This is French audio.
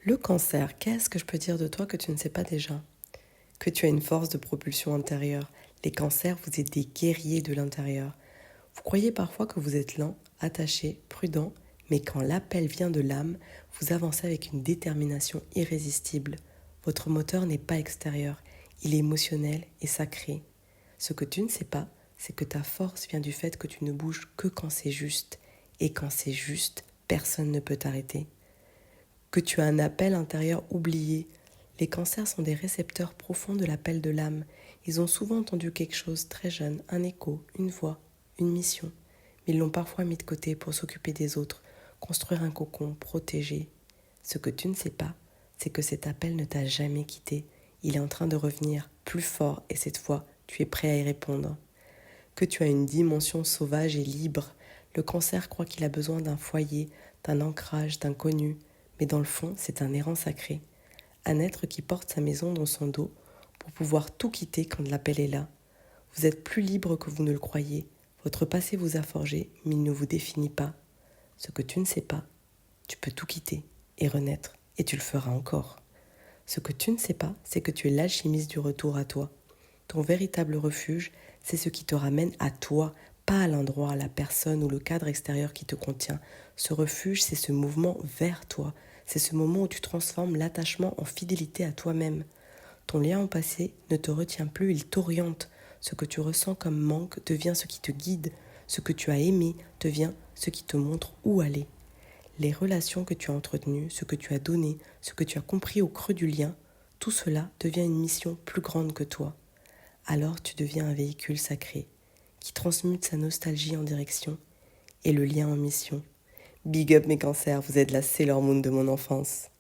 Le cancer, qu'est-ce que je peux dire de toi que tu ne sais pas déjà? Que tu as une force de propulsion intérieure. Les cancers, vous êtes des guerriers de l'intérieur. Vous croyez parfois que vous êtes lent, attaché, prudent, mais quand l'appel vient de l'âme, vous avancez avec une détermination irrésistible. Votre moteur n'est pas extérieur, il est émotionnel et sacré. Ce que tu ne sais pas, c'est que ta force vient du fait que tu ne bouges que quand c'est juste. Et quand c'est juste, personne ne peut t'arrêter. Que tu as un appel intérieur oublié. Les cancers sont des récepteurs profonds de l'appel de l'âme. Ils ont souvent entendu quelque chose très jeune, un écho, une voix, une mission. Mais ils l'ont parfois mis de côté pour s'occuper des autres, construire un cocon, protéger. Ce que tu ne sais pas, c'est que cet appel ne t'a jamais quitté. Il est en train de revenir plus fort et cette fois, tu es prêt à y répondre. Que tu as une dimension sauvage et libre. Le cancer croit qu'il a besoin d'un foyer, d'un ancrage, d'un connu. Mais dans le fond, c'est un errant sacré. Un être qui porte sa maison dans son dos pour pouvoir tout quitter quand l'appel est là. Vous êtes plus libre que vous ne le croyez. Votre passé vous a forgé, mais il ne vous définit pas. Ce que tu ne sais pas, tu peux tout quitter et renaître, et tu le feras encore. Ce que tu ne sais pas, c'est que tu es l'alchimiste du retour à toi. Ton véritable refuge, c'est ce qui te ramène à toi, pas à l'endroit, à la personne ou le cadre extérieur qui te contient. Ce refuge, c'est ce mouvement vers toi. C'est ce moment où tu transformes l'attachement en fidélité à toi-même. Ton lien au passé ne te retient plus, il t'oriente. Ce que tu ressens comme manque devient ce qui te guide. Ce que tu as aimé devient ce qui te montre où aller. Les relations que tu as entretenues, ce que tu as donné, ce que tu as compris au creux du lien, tout cela devient une mission plus grande que toi. Alors tu deviens un véhicule sacré qui transmute sa nostalgie en direction et le lien en mission. Big up mes cancers, vous êtes la Sailor Moon de mon enfance.